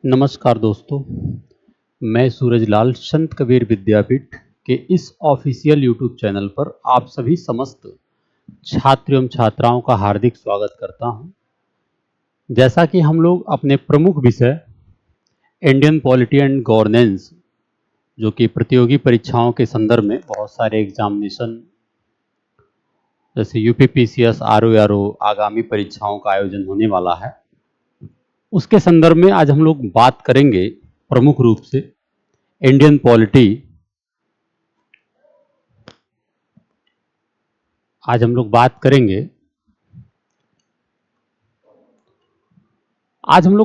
नमस्कार दोस्तों, मैं सूरजलाल संत कबीर विद्यापीठ के इस ऑफिशियल यूट्यूब चैनल पर आप सभी समस्त छात्र एवं छात्राओं का हार्दिक स्वागत करता हूं। जैसा कि हम लोग अपने प्रमुख विषय इंडियन पॉलिटी एंड गवर्नेंस जो कि प्रतियोगी परीक्षाओं के संदर्भ में बहुत सारे एग्जामिनेशन जैसे यूपीपीसीएस, आरओ आगामी परीक्षाओं का आयोजन होने वाला है, उसके संदर्भ में आज हम लोग बात करेंगे प्रमुख रूप से इंडियन पॉलिटी। आज हम लोग बात करेंगे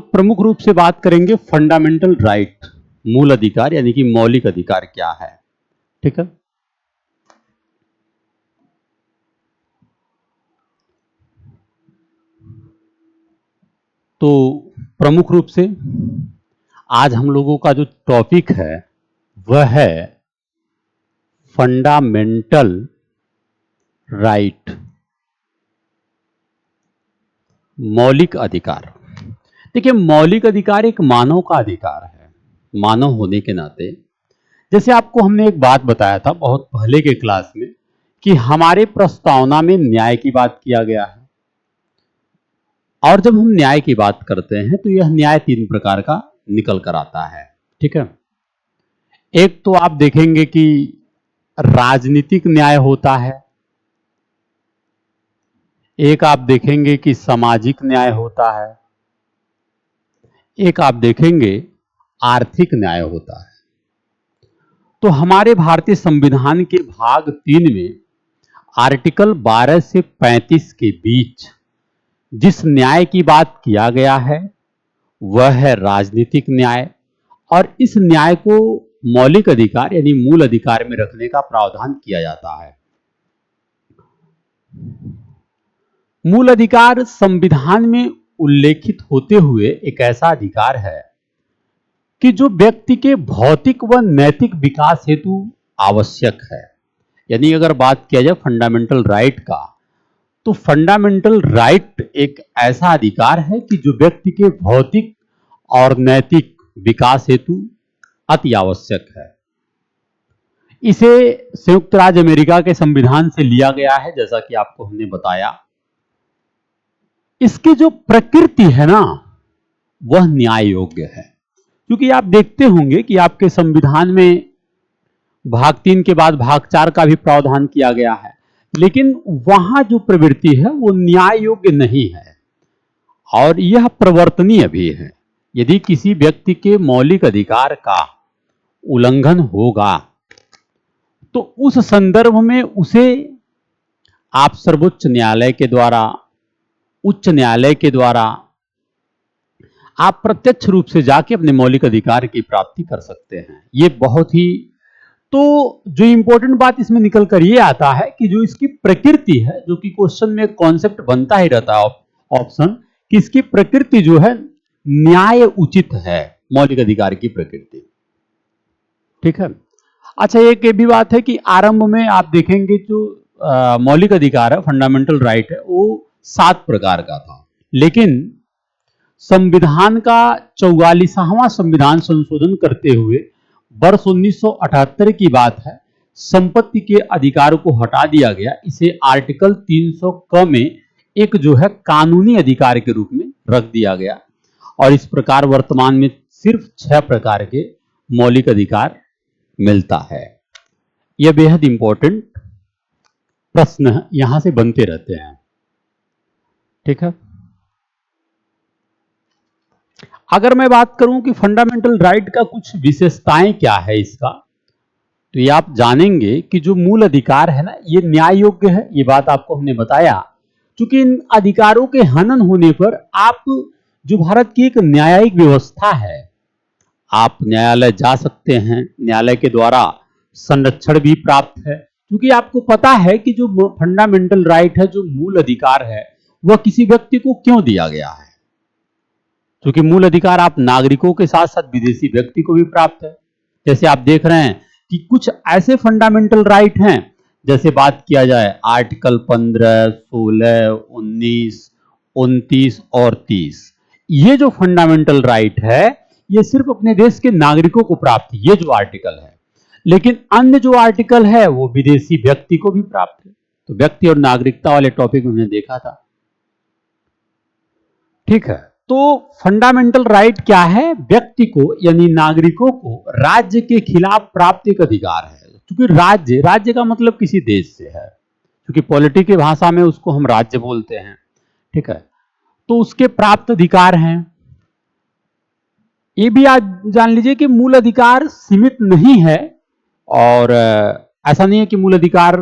प्रमुख रूप से बात करेंगे फंडामेंटल राइट, मूल अधिकार यानी कि मौलिक अधिकार क्या है। ठीक है, तो प्रमुख रूप से आज हम लोगों का जो टॉपिक है वह है फंडामेंटल राइट, मौलिक अधिकार। देखिए, मौलिक अधिकार एक मानव का अधिकार है। मानव होने के नाते, जैसे आपको हमने एक बात बताया था बहुत पहले के क्लास में कि हमारे प्रस्तावना में न्याय की बात किया गया है, और जब हम न्याय की बात करते हैं तो यह न्याय तीन प्रकार का निकल कर आता है। ठीक है, एक तो आप देखेंगे कि राजनीतिक न्याय होता है, एक आप देखेंगे कि सामाजिक न्याय होता है, एक आप देखेंगे आर्थिक न्याय होता है। तो हमारे भारतीय संविधान के भाग 3 में आर्टिकल 12 से 35 के बीच जिस न्याय की बात किया गया है वह है राजनीतिक न्याय, और इस न्याय को मौलिक अधिकार यानी मूल अधिकार में रखने का प्रावधान किया जाता है। मूल अधिकार संविधान में उल्लेखित होते हुए एक ऐसा अधिकार है कि जो व्यक्ति के भौतिक व नैतिक विकास हेतु आवश्यक है। यानी अगर बात किया जाए फंडामेंटल राइट का, तो फंडामेंटल राइट एक ऐसा अधिकार है कि जो व्यक्ति के भौतिक और नैतिक विकास हेतु अति आवश्यक है। इसे संयुक्त राज्य अमेरिका के संविधान से लिया गया है, जैसा कि आपको हमने बताया। इसकी जो प्रकृति है ना, वह न्याय योग्य है, क्योंकि आप देखते होंगे कि आपके संविधान में भाग 3 के बाद भाग 4 का भी प्रावधान किया गया है, लेकिन वहां जो प्रवृत्ति है वो न्याय योग्य नहीं है और यह प्रवर्तनीय भी है। यदि किसी व्यक्ति के मौलिक अधिकार का उल्लंघन होगा तो उस संदर्भ में उसे आप सर्वोच्च न्यायालय के द्वारा, उच्च न्यायालय के द्वारा आप प्रत्यक्ष रूप से जाके अपने मौलिक अधिकार की प्राप्ति कर सकते हैं। ये बहुत ही, तो जो इंपॉर्टेंट बात इसमें निकल कर ये आता है कि जो इसकी प्रकृति है, जो कि क्वेश्चन में कॉन्सेप्ट बनता ही रहता है ऑप्शन, कि इसकी प्रकृति जो है न्याय उचित है, मौलिक अधिकार की प्रकृति। ठीक है, अच्छा, एक ये भी बात है कि आरंभ में आप देखेंगे जो मौलिक अधिकार है, फंडामेंटल राइट है, वो 7 प्रकार का था, लेकिन संविधान का 44वां संविधान संशोधन करते हुए वर्ष 1978 की बात है, संपत्ति के अधिकार को हटा दिया गया। इसे आर्टिकल 300 क में एक जो है कानूनी अधिकार के रूप में रख दिया गया, और इस प्रकार वर्तमान में सिर्फ 6 प्रकार के मौलिक अधिकार मिलता है। यह बेहद इंपॉर्टेंट प्रश्न यहां से बनते रहते हैं। ठीक है, अगर मैं बात करूं कि फंडामेंटल राइट का कुछ विशेषताएं क्या है इसका, तो ये आप जानेंगे कि जो मूल अधिकार है ना, ये न्याय योग्य है। ये बात आपको हमने बताया, क्योंकि इन अधिकारों के हनन होने पर आप, जो भारत की एक न्यायिक व्यवस्था है, आप न्यायालय जा सकते हैं, न्यायालय के द्वारा संरक्षण भी प्राप्त है, क्योंकि आपको पता है कि जो फंडामेंटल राइट है, जो मूल अधिकार है, वह किसी व्यक्ति को क्यों दिया गया है। क्योंकि मूल अधिकार आप नागरिकों के साथ साथ विदेशी व्यक्ति को भी प्राप्त है। जैसे आप देख रहे हैं कि कुछ ऐसे फंडामेंटल राइट हैं, जैसे बात किया जाए आर्टिकल 15, 16, 19, 29 और 30, ये जो फंडामेंटल राइट है, ये सिर्फ अपने देश के नागरिकों को प्राप्त है, ये जो आर्टिकल है। लेकिन अन्य जो आर्टिकल है वो विदेशी व्यक्ति को भी प्राप्त है। तो व्यक्ति और नागरिकता वाले टॉपिक में हमने देखा था, ठीक है। तो फंडामेंटल राइट क्या है? व्यक्ति को यानी नागरिकों को राज्य के खिलाफ प्राप्त एक अधिकार है। क्योंकि राज्य का मतलब किसी देश से है, क्योंकि पॉलिटी की भाषा में उसको हम राज्य बोलते हैं, ठीक है। तो उसके प्राप्त अधिकार हैं। ये भी आज जान लीजिए कि मूल अधिकार सीमित नहीं है, और ऐसा नहीं है कि मूल अधिकार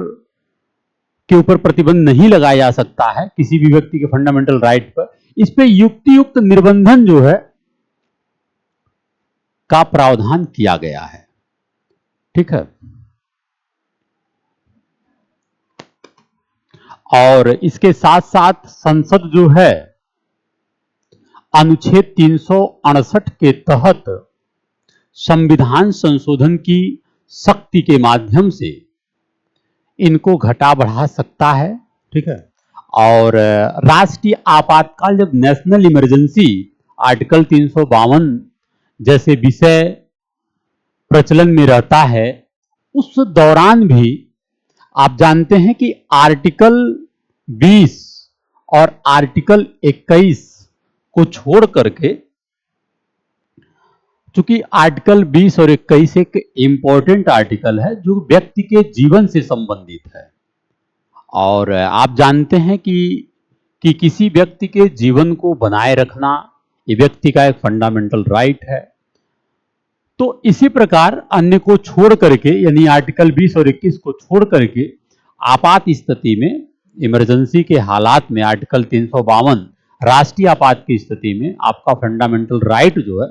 के ऊपर प्रतिबंध नहीं लगाया जा सकता है किसी भी व्यक्ति के फंडामेंटल राइट पर। इस पे युक्तियुक्त निर्बंधन जो है का प्रावधान किया गया है, ठीक है। और इसके साथ साथ संसद जो है अनुच्छेद 368 के तहत संविधान संशोधन की शक्ति के माध्यम से इनको घटा बढ़ा सकता है, ठीक है। और राष्ट्रीय आपातकाल, जब नेशनल इमरजेंसी आर्टिकल 352 जैसे विषय प्रचलन में रहता है, उस दौरान भी आप जानते हैं कि आर्टिकल 20 और आर्टिकल 21 को छोड़ करके, चूंकि आर्टिकल 20 और 21 एक इंपॉर्टेंट आर्टिकल है जो व्यक्ति के जीवन से संबंधित है, और आप जानते हैं कि किसी व्यक्ति के जीवन को बनाए रखना ये व्यक्ति का एक फंडामेंटल राइट है। तो इसी प्रकार अन्य को छोड़ करके, यानी आर्टिकल 20 और 21 को छोड़ करके आपात स्थिति में, इमरजेंसी के हालात में आर्टिकल 352 राष्ट्रीय आपात की स्थिति में आपका फंडामेंटल राइट जो है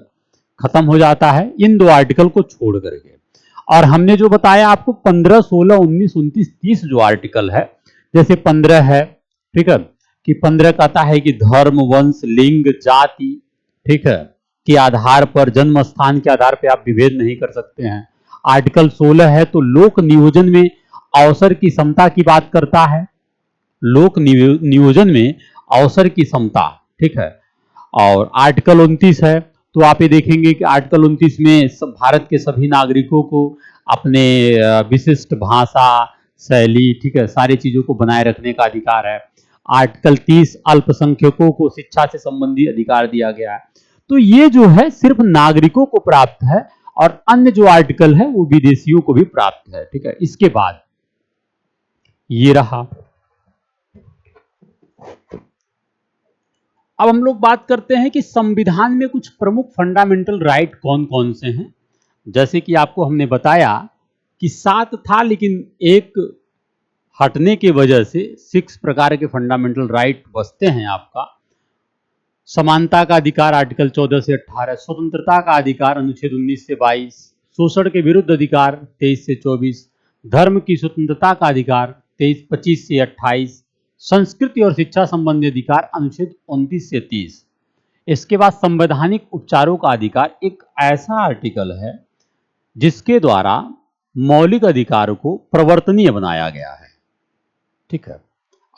खत्म हो जाता है, इन दो आर्टिकल को छोड़ करके। और हमने जो बताया आपको 15, 16, 19, 29, 30 जो आर्टिकल है, जैसे 15 है, ठीक है, कि 15 कहता है कि धर्म, वंश, लिंग, जाति, ठीक है, के आधार पर, जन्म स्थान के आधार पर आप विभेद नहीं कर सकते हैं। आर्टिकल 16 है तो लोक नियोजन में अवसर की समता की बात करता है, लोक नियोजन में अवसर की समता, ठीक है। और आर्टिकल 29 है तो आप ये देखेंगे कि आर्टिकल 29 में भारत के सभी नागरिकों को अपने विशिष्ट भाषा, शैली, ठीक है, सारी चीजों को बनाए रखने का अधिकार है। आर्टिकल 30 अल्पसंख्यकों को शिक्षा से संबंधित अधिकार दिया गया है। तो ये जो है सिर्फ नागरिकों को प्राप्त है, और अन्य जो आर्टिकल है वो विदेशियों को भी प्राप्त है, ठीक है। इसके बाद ये रहा। अब हम लोग बात करते हैं कि संविधान में कुछ प्रमुख फंडामेंटल राइट कौन कौन से हैं। जैसे कि आपको हमने बताया कि 7 था, लेकिन एक हटने की वजह से 6 प्रकार के फंडामेंटल राइट बचते हैं आपका। समानता का अधिकार आर्टिकल 14 से 18, स्वतंत्रता का अधिकार अनुच्छेद 19 से 22, शोषण के विरुद्ध अधिकार 23 से 24, धर्म की स्वतंत्रता का अधिकार 25 से 28, संस्कृति और शिक्षा संबंधी अधिकार अनुच्छेद 29 से 30। इसके बाद संवैधानिक उपचारों का अधिकार एक ऐसा आर्टिकल है जिसके द्वारा मौलिक अधिकार को प्रवर्तनीय बनाया गया है, ठीक है।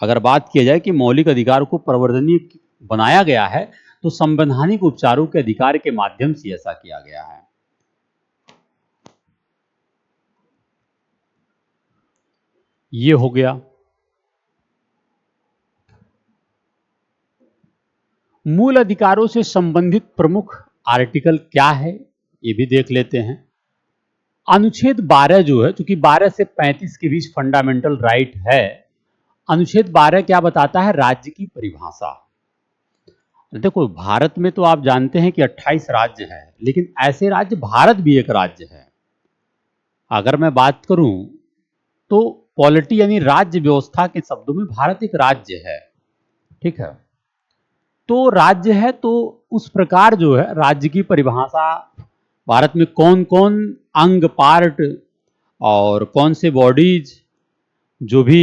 अगर बात किया जाए कि मौलिक अधिकार को प्रवर्तनीय बनाया गया है तो संवैधानिक उपचारों के अधिकार के माध्यम से ऐसा किया गया है। ये हो गया। मूल अधिकारों से संबंधित प्रमुख आर्टिकल क्या है ये भी देख लेते हैं। अनुच्छेद 12 जो है, क्योंकि 12 से 35 के बीच फंडामेंटल राइट है, अनुच्छेद 12 क्या बताता है? राज्य की परिभाषा। देखो भारत में तो आप जानते हैं कि 28 राज्य हैं, लेकिन ऐसे राज्य, भारत भी एक राज्य है। अगर मैं बात करूं तो पॉलिटी यानी राज्य व्यवस्था के शब्दों में भारत एक राज्य है, ठीक है। तो राज्य है तो उस प्रकार जो है राज्य की परिभाषा, भारत में कौन कौन अंग, पार्ट और कौन से बॉडीज जो भी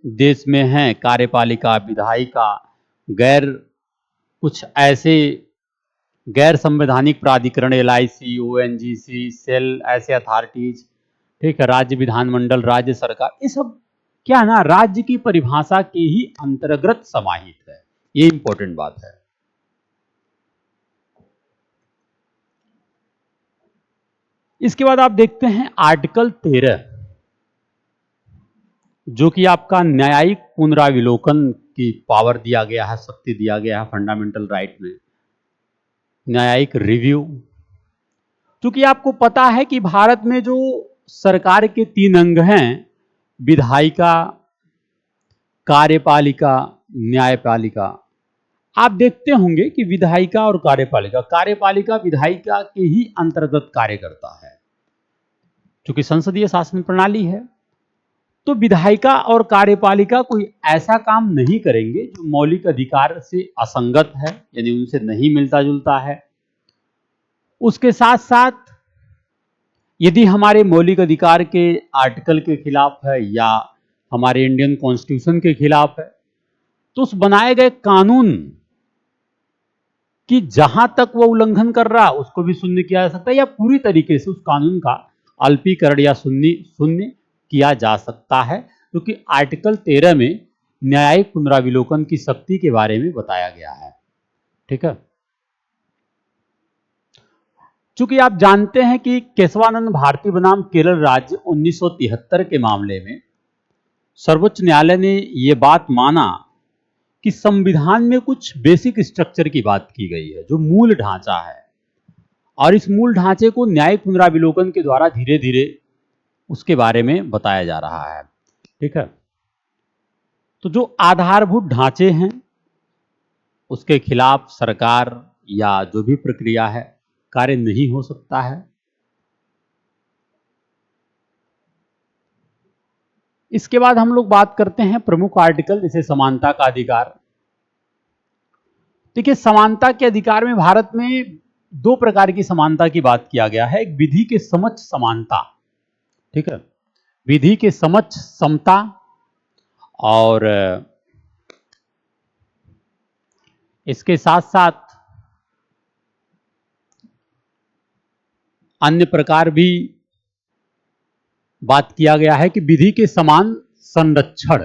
देश में हैं, कार्यपालिका, विधायिका, गैर कुछ ऐसे गैर संवैधानिक प्राधिकरण, LIC, ONGC, सेल, ऐसे अथॉरिटीज, ठीक है, राज्य विधानमंडल, राज्य सरकार, ये सब क्या है ना, राज्य की परिभाषा के ही अंतर्गत समाहित है। ये इंपॉर्टेंट बात है। इसके बाद आप देखते हैं आर्टिकल 13, जो कि आपका न्यायिक पुनराविलोकन की पावर दिया गया है, शक्ति दिया गया है फंडामेंटल राइट में, न्यायिक रिव्यू। क्योंकि आपको पता है कि भारत में जो सरकार के 3 अंग हैं, विधायिका, कार्यपालिका, न्यायपालिका, आप देखते होंगे कि विधायिका और कार्यपालिका, कार्यपालिका विधायिका के ही अंतर्गत कार्य करता है, क्योंकि संसदीय शासन प्रणाली है। तो विधायिका और कार्यपालिका कोई ऐसा काम नहीं करेंगे जो मौलिक अधिकार से असंगत है, यानी उनसे नहीं मिलता जुलता है। उसके साथ साथ यदि हमारे मौलिक अधिकार के आर्टिकल के खिलाफ है या हमारे इंडियन कॉन्स्टिट्यूशन के खिलाफ है, तो उस बनाए गए कानून कि जहां तक वो उल्लंघन कर रहा उसको भी शून्य किया जा सकता है, या पूरी तरीके से उस कानून का अल्पीकरण या शून्य किया जा सकता है, क्योंकि आर्टिकल 13 में न्यायिक पुनराविलोकन की शक्ति के बारे में बताया गया है। ठीक है, चूंकि आप जानते हैं कि केशवानंद भारती बनाम केरल राज्य 1973 के मामले में सर्वोच्च न्यायालय ने यह बात माना कि संविधान में कुछ बेसिक स्ट्रक्चर की बात की गई है, जो मूल ढांचा है, और इस मूल ढांचे को न्यायिक पुनराविलोकन के द्वारा धीरे धीरे उसके बारे में बताया जा रहा है। ठीक है, तो जो आधारभूत ढांचे हैं उसके खिलाफ सरकार या जो भी प्रक्रिया है कार्य नहीं हो सकता है। इसके बाद हम लोग बात करते हैं प्रमुख आर्टिकल, जैसे समानता का अधिकार। देखिए, समानता के अधिकार में भारत में 2 प्रकार की समानता की बात किया गया है। एक विधि के समक्ष समानता, ठीक है, विधि के समक्ष समता, और इसके साथ साथ अन्य प्रकार भी बात किया गया है कि विधि के समान संरक्षण,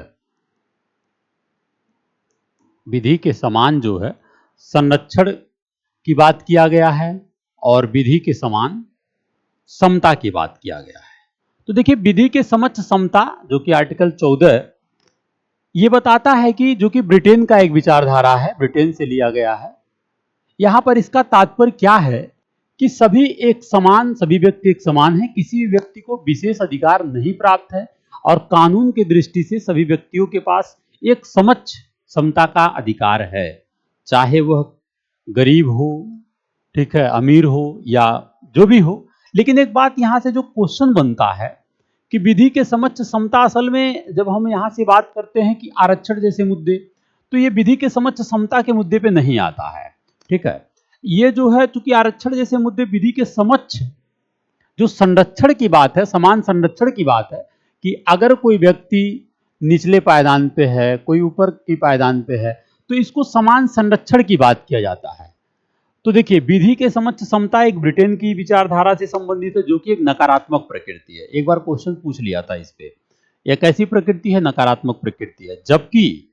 विधि के समान जो है संरक्षण की बात किया गया है, और विधि के समान समता की बात किया गया है। तो देखिए, विधि के समक्ष समता जो कि आर्टिकल 14 ये बताता है कि जो कि ब्रिटेन का एक विचारधारा है, ब्रिटेन से लिया गया है। यहां पर इसका तात्पर्य क्या है कि सभी एक समान, सभी व्यक्ति एक समान है, किसी भी व्यक्ति को विशेष अधिकार नहीं प्राप्त है, और कानून की दृष्टि से सभी व्यक्तियों के पास एक समक्ष समता का अधिकार है, चाहे वह गरीब हो, ठीक है, अमीर हो या जो भी हो। लेकिन एक बात यहां से जो क्वेश्चन बनता है कि विधि के समक्ष समता, असल में जब हम यहां से बात करते हैं कि आरक्षण जैसे मुद्दे, तो ये विधि के समक्ष समता के मुद्दे पे नहीं आता है। ठीक है, ये जो है, चूंकि आरक्षण जैसे मुद्दे विधि के समक्ष जो संरक्षण की बात है, समान संरक्षण की बात है, कि अगर कोई व्यक्ति निचले पायदान पे है, कोई ऊपर की पायदान पे है, तो इसको समान संरक्षण की बात किया जाता है। तो देखिए, विधि के समक्ष समता एक ब्रिटेन की विचारधारा से संबंधित है, जो कि एक नकारात्मक प्रकृति है। एक बार क्वेश्चन पूछ लिया था इस पे, यह कैसी प्रकृति है? नकारात्मक प्रकृति है। जबकि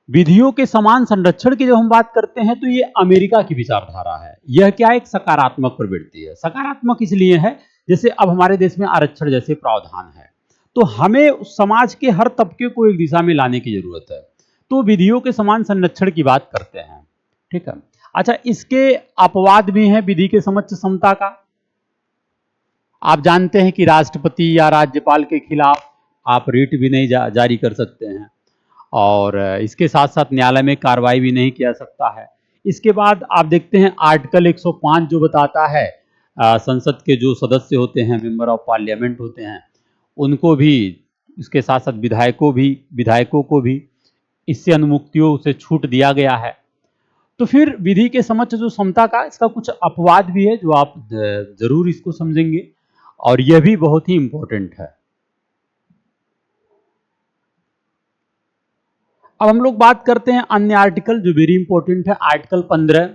विधियों के समान संरक्षण की जब हम बात करते हैं तो ये अमेरिका की विचारधारा है। यह क्या, एक सकारात्मक प्रवृत्ति है। सकारात्मक इसलिए है जैसे अब हमारे देश में आरक्षण जैसे प्रावधान है, तो हमें समाज के हर तबके को एक दिशा में लाने की जरूरत है, तो विधियों के समान संरक्षण की बात करते हैं। ठीक है, अच्छा, इसके अपवाद भी हैं विधि के समक्ष समता का। आप जानते हैं कि राष्ट्रपति या राज्यपाल के खिलाफ आप रिट भी नहीं जारी कर सकते हैं, और इसके साथ साथ न्यायालय में कार्रवाई भी नहीं किया सकता है। इसके बाद आप देखते हैं आर्टिकल 105 जो बताता है संसद के जो सदस्य होते हैं, मेंबर ऑफ पार्लियामेंट होते हैं, उनको भी, इसके साथ साथ विधायकों को भी इससे अनुमुक्तियों से छूट दिया गया है। तो फिर विधि के समक्ष जो समता का, इसका कुछ अपवाद भी है जो आप जरूर इसको समझेंगे, और यह भी बहुत ही इंपॉर्टेंट है। अब हम लोग बात करते हैं अन्य आर्टिकल जो वेरी इंपॉर्टेंट है। आर्टिकल 15,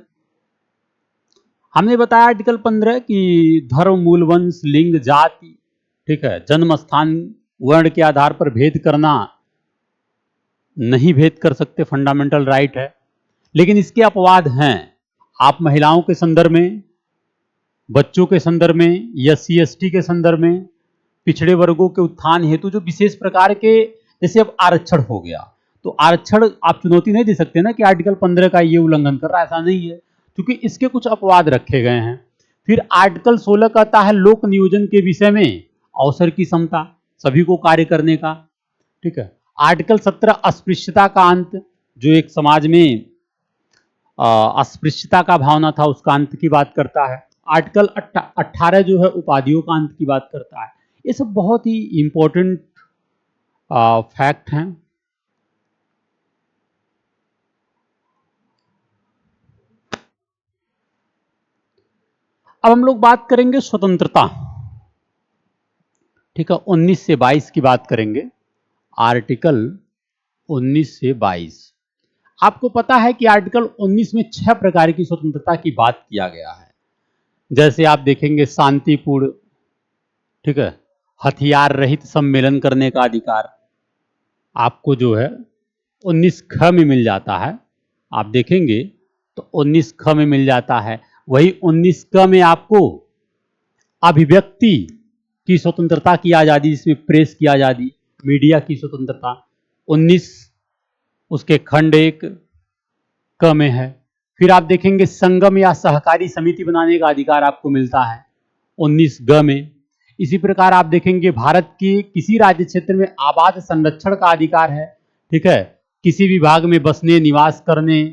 हमने बताया आर्टिकल 15 कि धर्म, मूल वंश, लिंग, जाति, ठीक है, जन्म स्थान, वर्ण के आधार पर भेद करना नहीं, भेद कर सकते, फंडामेंटल राइट है। लेकिन इसके अपवाद हैं। आप महिलाओं के संदर्भ में बच्चों के संदर्भ में, SC ST के संदर्भ में, पिछड़े वर्गों के उत्थान हेतु जो विशेष प्रकार के, जैसे अब आरक्षण हो गया, तो आरक्षण आप चुनौती नहीं दे सकते ना कि आर्टिकल 15 का ये उल्लंघन कर रहा है, ऐसा नहीं है, क्योंकि इसके कुछ अपवाद रखे गए हैं। फिर आर्टिकल 16 कहता है लोक नियोजन के विषय में अवसर की समता, सभी को कार्य करने का, ठीक है। आर्टिकल 17 अस्पृश्यता का अंत, जो एक समाज में अस्पृश्यता का भावना था उसका अंत की बात करता है। आर्टिकल 18 जो है उपाधियों का अंत की बात करता है। ये सब बहुत ही इंपॉर्टेंट फैक्ट हैं। अब हम लोग बात करेंगे स्वतंत्रता, ठीक है, 19 से 22 की बात करेंगे। आर्टिकल 19 से 22, आपको पता है कि आर्टिकल 19 में 6 प्रकार की स्वतंत्रता की बात किया गया है। जैसे आप देखेंगे शांतिपूर्ण, ठीक है, हथियार रहित सम्मेलन करने का अधिकार आपको जो है 19 ख में मिल जाता है। आप देखेंगे तो 19 ख में मिल जाता है। वही 19 क में आपको अभिव्यक्ति की स्वतंत्रता की आजादी, जिसमें प्रेस की आजादी, मीडिया की स्वतंत्रता 19 उसके खंड 1 क में है। फिर आप देखेंगे संगम या सहकारी समिति बनाने का अधिकार आपको मिलता है 19 ग में। इसी प्रकार आप देखेंगे भारत की किसी राज्य क्षेत्र में आबाद संरक्षण का अधिकार है, ठीक है, किसी विभाग में बसने, निवास करने,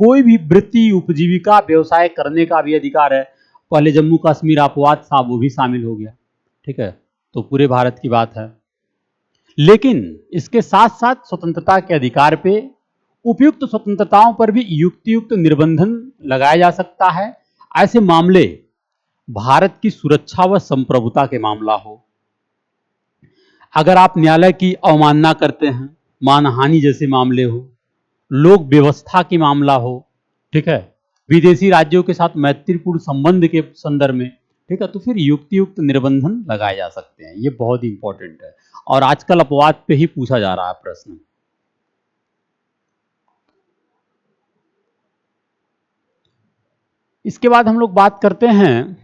कोई भी वृत्ति, उपजीविका, व्यवसाय करने का भी अधिकार है। पहले जम्मू कश्मीर अपवाद था, वो भी शामिल हो गया, ठीक है, तो पूरे भारत की बात है। लेकिन इसके साथ साथ स्वतंत्रता के अधिकार पे उपयुक्त स्वतंत्रताओं पर भी युक्तियुक्त निर्बंधन लगाया जा सकता है। ऐसे मामले भारत की सुरक्षा व संप्रभुता के मामला हो, अगर आप न्यायालय की अवमानना करते हैं, मानहानि जैसे मामले हो, लोक व्यवस्था की मामला हो, ठीक है, विदेशी राज्यों के साथ मैत्रीपूर्ण संबंध के संदर्भ में, ठीक है, तो फिर युक्तियुक्त निर्बंधन लगाए जा सकते हैं। ये बहुत इंपॉर्टेंट है और आजकल अपवाद पे ही पूछा जा रहा है प्रश्न। इसके बाद हम लोग बात करते हैं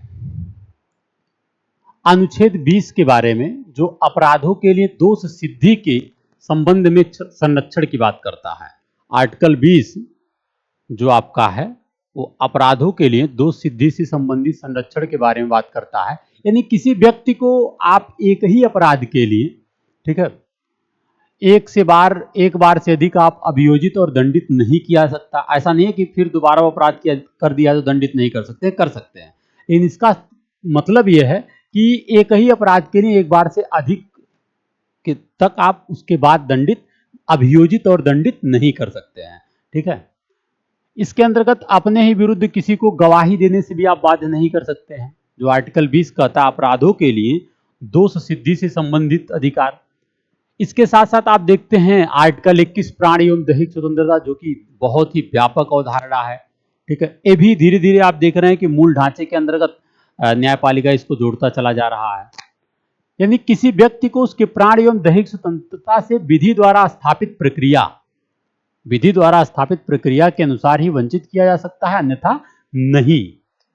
अनुच्छेद 20 के बारे में, जो अपराधों के लिए दोष सिद्धि के संबंध में संरक्षण की बात करता है। आर्टिकल 20 जो आपका है वो अपराधों के लिए दोष सिद्धि से संबंधित संरक्षण के बारे में बात करता है। यानी किसी व्यक्ति को आप एक ही अपराध के लिए, ठीक है, एक बार से अधिक आप अभियोजित और दंडित नहीं किया सकता। ऐसा नहीं है कि फिर दोबारा अपराध कर दिया तो दंडित नहीं कर सकते, कर सकते हैं, लेकिन इसका मतलब यह है कि एक ही अपराध के लिए एक बार से अधिक के तक आप उसके बाद दंडित, अभियोजित और दंडित नहीं कर सकते हैं, ठीक है। इसके अंतर्गत अपने ही विरुद्ध किसी को गवाही देने से भी आप बाध्य नहीं कर सकते हैं, जो आर्टिकल 20 कहता है अपराधों के लिए दोष सिद्धि से संबंधित अधिकार। इसके साथ साथ आप देखते हैं आर्टिकल 21 प्राण एवं दैहिक स्वतंत्रता, जो कि बहुत ही व्यापक अवधारणा है, ठीक है। ये भी धीरे धीरे आप देख रहे हैं कि मूल ढांचे के अंतर्गत न्यायपालिका इसको जोड़ता चला जा रहा है। यानी किसी व्यक्ति को उसके प्राण एवं दैहिक स्वतंत्रता से विधि द्वारा स्थापित प्रक्रिया के अनुसार ही वंचित किया जा सकता है, अन्यथा नहीं,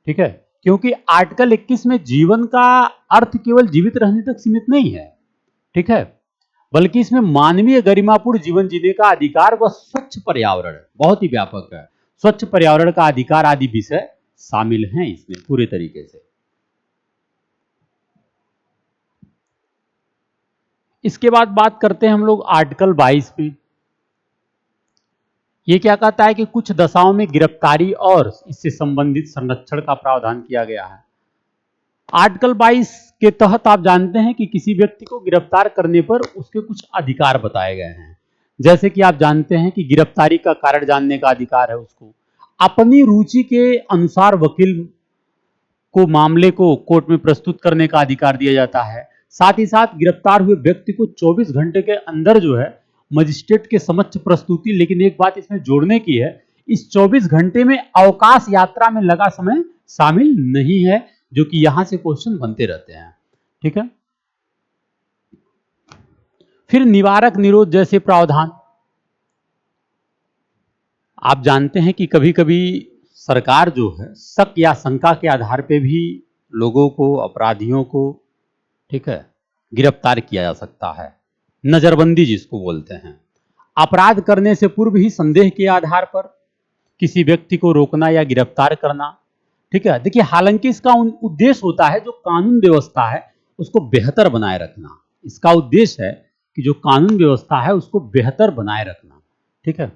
ठीक है। क्योंकि आर्टिकल 21 में जीवन का अर्थ केवल जीवित रहने तक सीमित नहीं है, ठीक है, बल्कि इसमें मानवीय गरिमापूर्ण जीवन जीने का अधिकार व स्वच्छ पर्यावरण बहुत ही व्यापक है, स्वच्छ पर्यावरण का अधिकार आदि विषय शामिल हैं इसमें पूरे तरीके से। इसके बाद बात करते हैं हम लोग आर्टिकल 22 पे। ये क्या कहता है कि कुछ दशाओं में गिरफ्तारी और इससे संबंधित संरक्षण का प्रावधान किया गया है। आर्टिकल 22 के तहत आप जानते हैं कि किसी व्यक्ति को गिरफ्तार करने पर उसके कुछ अधिकार बताए गए हैं। जैसे कि आप जानते हैं कि गिरफ्तारी का कारण जानने का अधिकार है उसको, अपनी रुचि के अनुसार वकील को मामले को कोर्ट में प्रस्तुत करने का अधिकार दिया जाता है। साथ ही साथ गिरफ्तार हुए व्यक्ति को 24 घंटे के अंदर जो है मजिस्ट्रेट के समक्ष प्रस्तुति, लेकिन एक बात इसमें जोड़ने की है, इस 24 घंटे में अवकाश यात्रा में लगा समय शामिल नहीं है, जो कि यहां से क्वेश्चन बनते रहते हैं, ठीक है। फिर निवारक निरोध जैसे प्रावधान, आप जानते हैं कि कभी कभी सरकार जो है शक या शंका के आधार पर भी लोगों को, अपराधियों को, ठीक है, गिरफ्तार किया जा सकता है। नजरबंदी जिसको बोलते हैं, अपराध करने से पूर्व ही संदेह के आधार पर किसी व्यक्ति को रोकना या गिरफ्तार करना, ठीक है। देखिए, हालांकि इसका उद्देश्य होता है जो कानून व्यवस्था है उसको बेहतर बनाए रखना। इसका उद्देश्य है कि जो कानून व्यवस्था है उसको बेहतर बनाए रखना, ठीक है।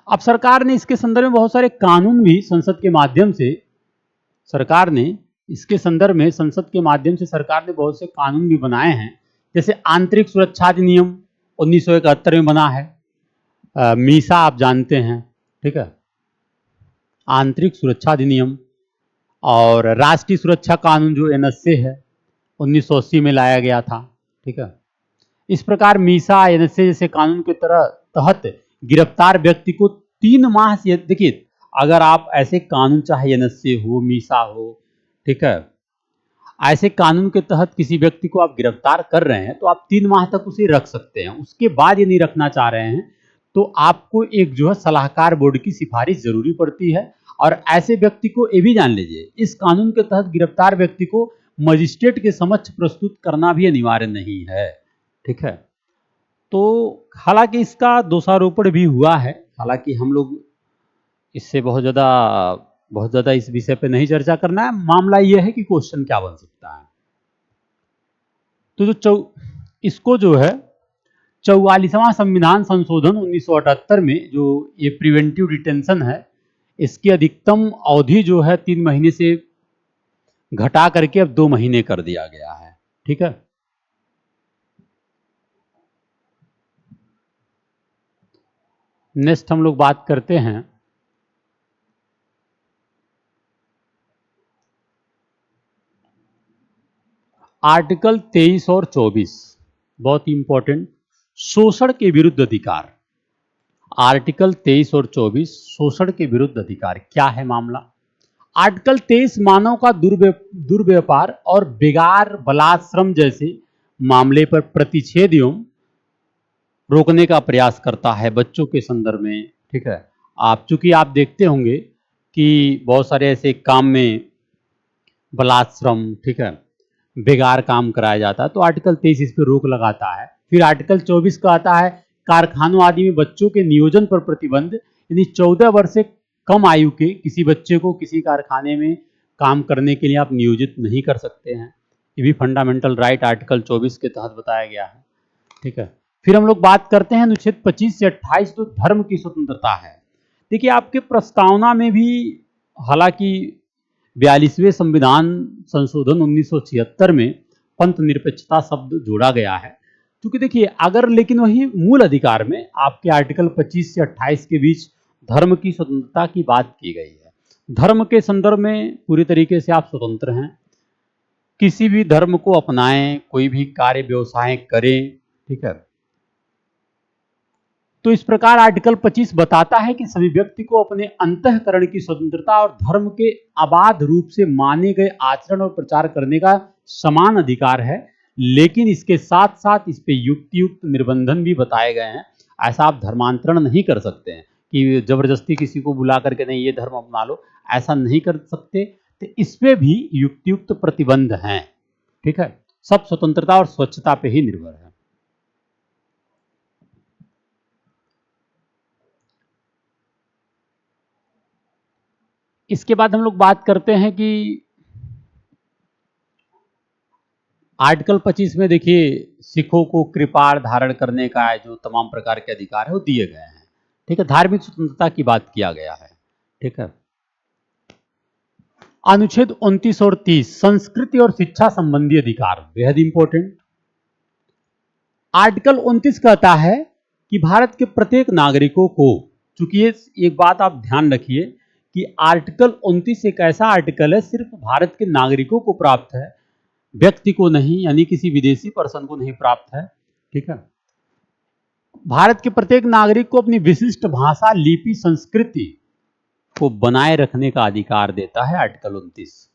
अब सरकार ने इसके संदर्भ में बहुत सारे कानून भी संसद के माध्यम से, सरकार ने इसके संदर्भ में संसद के माध्यम से सरकार ने बहुत से कानून भी बनाए हैं। जैसे आंतरिक सुरक्षा अधिनियम 1971 में बना है, मीसा आप जानते हैं, ठीक है, आंतरिक सुरक्षा अधिनियम। और राष्ट्रीय सुरक्षा कानून जो एनएसए है 1980 में लाया गया था, ठीक है। इस प्रकार मीसा, एनएसए जैसे कानून के तहत गिरफ्तार व्यक्ति को 3 माह से, देखिए अगर आप ऐसे कानून, चाहे एनएसए हो, मीसा हो, ठीक है, ऐसे कानून के तहत किसी व्यक्ति को आप गिरफ्तार कर रहे हैं तो आप 3 माह तक उसे रख सकते हैं। उसके बाद ये नहीं रखना चाह रहे हैं तो आपको एक जो है सलाहकार बोर्ड की सिफारिश जरूरी पड़ती है। और ऐसे व्यक्ति को, ये भी जान लीजिए, इस कानून के तहत गिरफ्तार व्यक्ति को मजिस्ट्रेट के समक्ष प्रस्तुत करना भी अनिवार्य नहीं है, ठीक है। तो हालांकि इसका दोषारोपण भी हुआ है, हालांकि हम लोग इससे बहुत ज़्यादा इस विषय पे नहीं चर्चा करना है। मामला यह है कि क्वेश्चन क्या बन सकता है। तो जो इसको जो है 44वां संविधान संशोधन 1978 में जो ये प्रिवेंटिव डिटेंशन है, इसकी अधिकतम अवधि जो है 3 महीने से घटा करके अब 2 महीने कर दिया गया है, ठीक है। नेक्स्ट हम लोग बात करते हैं आर्टिकल 23 और 24, बहुत इंपॉर्टेंट, शोषण के विरुद्ध अधिकार। आर्टिकल 23 और 24 शोषण के विरुद्ध अधिकार, क्या है मामला। आर्टिकल 23 मानव का दुर्व्यापार और बेगार बलात्श्रम जैसे मामले पर प्रतिषेध एवं रोकने का प्रयास करता है बच्चों के संदर्भ में, ठीक है। चूंकि आप देखते होंगे कि बहुत सारे ऐसे काम में बलात्श्रम, ठीक है, बेगार काम कराया जाता है, तो आर्टिकल 23 इस पर रोक लगाता है। फिर आर्टिकल 24 का आता है कारखानों आदि में बच्चों के नियोजन पर प्रतिबंध, यानी 14 वर्ष से कम आयु के किसी बच्चे को किसी कारखाने में काम करने के लिए आप नियोजित नहीं कर सकते हैं। ये भी फंडामेंटल राइट आर्टिकल 24 के तहत बताया गया है, ठीक है। फिर हम लोग बात करते हैं अनुच्छेद 25 से 28, तो धर्म की स्वतंत्रता है। देखिए, आपके प्रस्तावना में भी हालांकि 42वें संविधान संशोधन 1976 में पंथ निरपेक्षता शब्द जोड़ा गया है, क्योंकि देखिए अगर, लेकिन वही मूल अधिकार में आपके आर्टिकल 25 से 28 के बीच धर्म की स्वतंत्रता की बात की गई है। धर्म के संदर्भ में पूरी तरीके से आप स्वतंत्र हैं, किसी भी धर्म को अपनाएं, कोई भी कार्य व्यवसाय करें, ठीक है। तो इस प्रकार आर्टिकल 25 बताता है कि सभी व्यक्ति को अपने अंतःकरण की स्वतंत्रता और धर्म के अबाध रूप से माने गए आचरण और प्रचार करने का समान अधिकार है, लेकिन इसके साथ साथ इस पे युक्त निर्बंधन भी बताए गए हैं। ऐसा आप धर्मांतरण नहीं कर सकते हैं कि जबरदस्ती किसी को बुला करके नहीं ये धर्म अपना लो, ऐसा नहीं कर सकते। तो इस पे भी युक्त प्रतिबंध हैं, ठीक है। सब स्वतंत्रता और स्वच्छता पे ही निर्भर है। इसके बाद हम लोग बात करते हैं कि आर्टिकल 25 में देखिए सिखों को कृपाण धारण करने का जो तमाम प्रकार के अधिकार है वो दिए गए हैं, ठीक है। धार्मिक स्वतंत्रता की बात किया गया है, ठीक है। अनुच्छेद 29 और 30 संस्कृति और शिक्षा संबंधी अधिकार, बेहद इंपॉर्टेंट। आर्टिकल 29 कहता है कि भारत के प्रत्येक नागरिकों को, चूंकि ये एक बात आप ध्यान रखिए कि आर्टिकल 29 एक ऐसा आर्टिकल है सिर्फ भारत के नागरिकों को प्राप्त है, व्यक्ति को नहीं, यानी किसी विदेशी पर्सन को नहीं प्राप्त है, ठीक है। भारत के प्रत्येक नागरिक को अपनी विशिष्ट भाषा, लिपि, संस्कृति को बनाए रखने का अधिकार देता है आर्टिकल 29।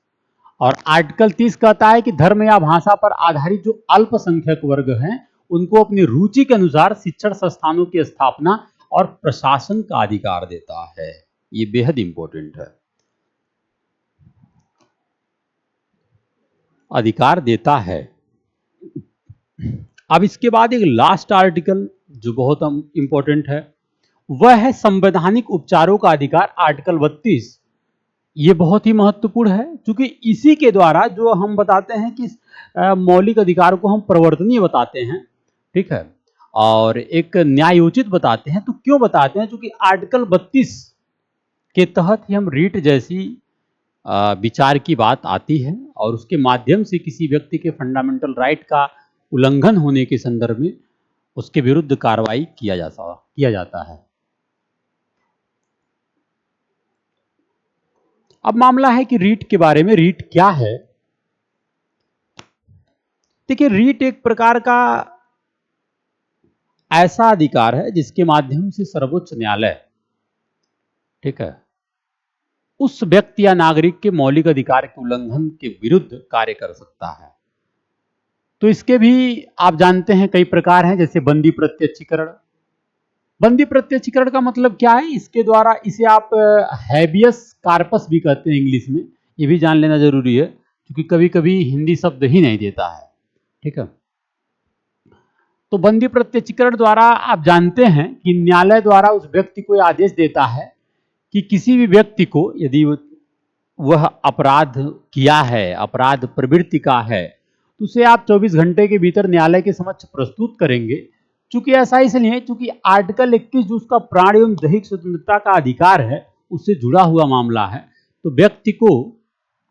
और आर्टिकल 30 कहता है कि धर्म या भाषा पर आधारित जो अल्पसंख्यक वर्ग हैं उनको अपनी रुचि के अनुसार शिक्षण संस्थानों की स्थापना और प्रशासन का अधिकार देता है। ये बेहद इंपॉर्टेंट है। अधिकार देता है। अब इसके बाद एक लास्ट आर्टिकल जो बहुत इंपॉर्टेंट है, वह है संवैधानिक उपचारों का अधिकार, आर्टिकल 32। ये बहुत ही महत्वपूर्ण है, क्योंकि इसी के द्वारा जो हम बताते हैं कि मौलिक अधिकार को हम प्रवर्तनीय बताते हैं, ठीक है, और एक न्यायोचित बताते हैं। तो क्यों बताते हैं? क्योंकि आर्टिकल 32 के तहत ही हम रीट जैसी विचार की बात आती है, और उसके माध्यम से किसी व्यक्ति के फंडामेंटल राइट का उल्लंघन होने के संदर्भ में उसके विरुद्ध कार्रवाई किया जाता है। अब मामला है कि रीट के बारे में। रीट क्या है? देखिए, रीट एक प्रकार का ऐसा अधिकार है जिसके माध्यम से सर्वोच्च न्यायालय, ठीक है, उस व्यक्ति या नागरिक के मौलिक अधिकार के उल्लंघन के विरुद्ध कार्य कर सकता है। तो इसके भी आप जानते हैं कई प्रकार हैं, जैसे बंदी प्रत्यक्षीकरण। बंदी प्रत्यक्षीकरण का मतलब क्या है? इसके द्वारा, इसे आप हैबियस कार्पस भी कहते हैं इंग्लिश में, ये भी जान लेना जरूरी है, क्योंकि कभी कभी हिंदी शब्द ही नहीं देता है, ठीक है। तो बंदी प्रत्यक्षीकरण द्वारा आप जानते हैं कि न्यायालय द्वारा उस व्यक्ति को आदेश देता है कि किसी भी व्यक्ति को, यदि वह अपराध किया है, अपराध प्रवृत्ति का है, तो उसे आप 24 घंटे के भीतर न्यायालय के समक्ष प्रस्तुत करेंगे। चूंकि ऐसा इसलिए है क्योंकि आर्टिकल 21 जो उसका प्राण एवं दैहिक स्वतंत्रता का अधिकार है, उससे जुड़ा हुआ मामला है। तो व्यक्ति को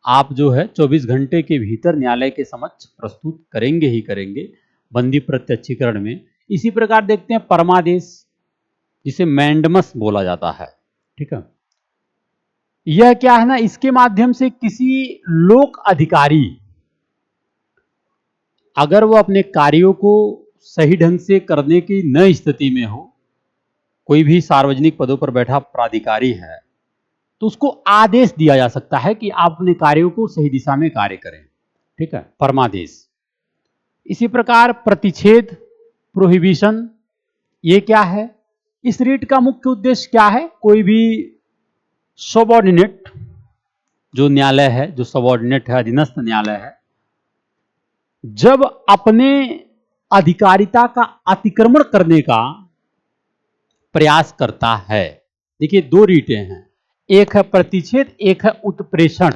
आप जो है 24 घंटे के भीतर न्यायालय के समक्ष प्रस्तुत करेंगे ही करेंगे बंदी प्रत्यक्षीकरण में। इसी प्रकार देखते हैं परमादेश, जिसे मैंडमस बोला जाता है, ठीक है। यह क्या है ना, इसके माध्यम से किसी लोक अधिकारी अगर वो अपने कार्यों को सही ढंग से करने की न स्थिति में हो, कोई भी सार्वजनिक पदों पर बैठा प्राधिकारी है, तो उसको आदेश दिया जा सकता है कि आप अपने कार्यों को सही दिशा में कार्य करें, ठीक है, परमादेश। इसी प्रकार प्रतिषेध, प्रोहिबिशन, ये क्या है? इस रीट का मुख्य उद्देश्य क्या है? कोई भी सबऑर्डिनेट जो न्यायालय है, जो सबऑर्डिनेट है, अधीनस्थ न्यायालय है, जब अपने अधिकारिता का अतिक्रमण करने का प्रयास करता है, देखिए दो रीटें हैं, एक है प्रतिषेध, एक है उत्प्रेषण।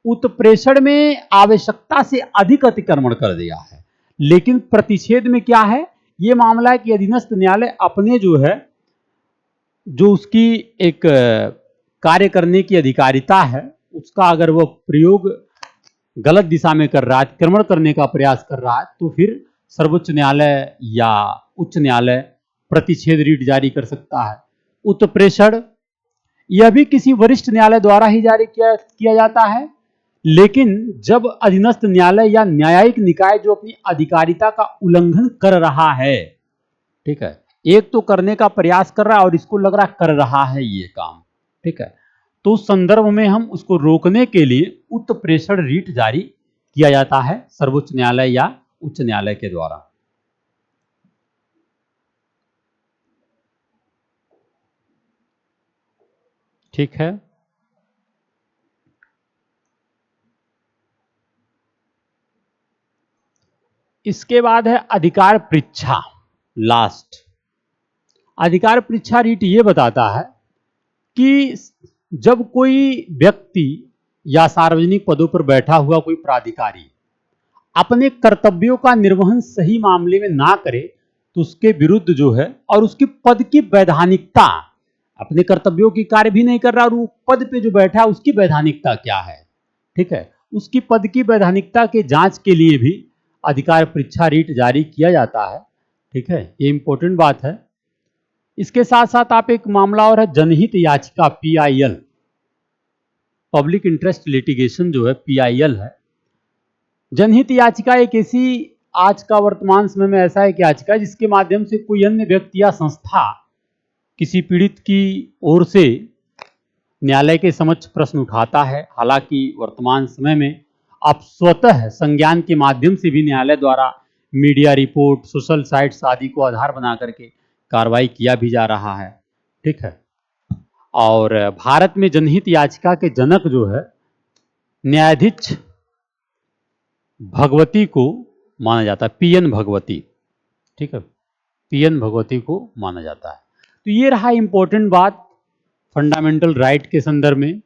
उत्प्रेषण में आवश्यकता से अधिक अतिक्रमण कर दिया है, लेकिन प्रतिषेध में क्या है? यह मामला है कि अधीनस्थ न्यायालय अपने जो है, जो उसकी एक कार्य करने की अधिकारिता है, उसका अगर वह प्रयोग गलत दिशा में कर रहा है, अतिक्रमण करने का प्रयास कर रहा है, तो फिर सर्वोच्च न्यायालय या उच्च न्यायालय प्रतिषेध रीट जारी कर सकता है। उत्प्रेषण, यह भी किसी वरिष्ठ न्यायालय द्वारा ही जारी किया जाता है, लेकिन जब अधीनस्थ न्यायालय या न्यायिक निकाय जो अपनी अधिकारिता का उल्लंघन कर रहा है, ठीक है, एक तो करने का प्रयास कर रहा है और इसको लग रहा कर रहा है ये काम, ठीक है, तो उस संदर्भ में हम उसको रोकने के लिए उत्प्रेषण रीट जारी किया जाता है सर्वोच्च न्यायालय या उच्च न्यायालय के द्वारा। ठीक है। इसके बाद है अधिकार परीक्षा, लास्ट। अधिकार परीक्षा रीट ये बताता है कि जब कोई व्यक्ति या सार्वजनिक पदों पर बैठा हुआ कोई प्राधिकारी अपने कर्तव्यों का निर्वहन सही मामले में ना करे, तो उसके विरुद्ध जो है, और उसकी पद की वैधानिकता, अपने कर्तव्यों की कार्य भी नहीं कर रहा और वो पद पे जो बैठा है उसकी वैधानिकता क्या है, ठीक है, उसकी पद की वैधानिकता के जांच के लिए भी अधिकार परीक्षा रीट जारी किया जाता है, ठीक है, ये इंपॉर्टेंट बात है। इसके साथ साथ आप एक मामला और है जनहित याचिका, PIL, पब्लिक इंटरेस्ट लिटिगेशन जो है PIL है। जनहित याचिका एक ऐसी, आज का वर्तमान समय में ऐसा एक याचिका जिसके माध्यम से कोई अन्य व्यक्ति या संस्था किसी पीड़ित की ओर से न्यायालय के समक्ष प्रश्न उठाता है। हालांकि वर्तमान समय में अब स्वतः संज्ञान के माध्यम से भी न्यायालय द्वारा मीडिया रिपोर्ट, सोशल साइट्स आदि को आधार बना करके कार्रवाई किया भी जा रहा है, ठीक है। और भारत में जनहित याचिका के जनक जो है न्यायाधीश भगवती को माना जाता है, पीएन भगवती, ठीक है, पीएन भगवती को माना जाता है। तो ये रहा इंपॉर्टेंट बात फंडामेंटल राइट के संदर्भ में।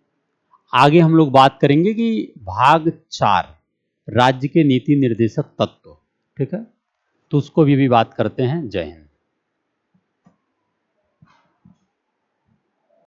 आगे हम लोग बात करेंगे कि भाग 4 राज्य के नीति निर्देशक तत्व, ठीक है, तो उसको भी बात करते हैं। जय हिंद।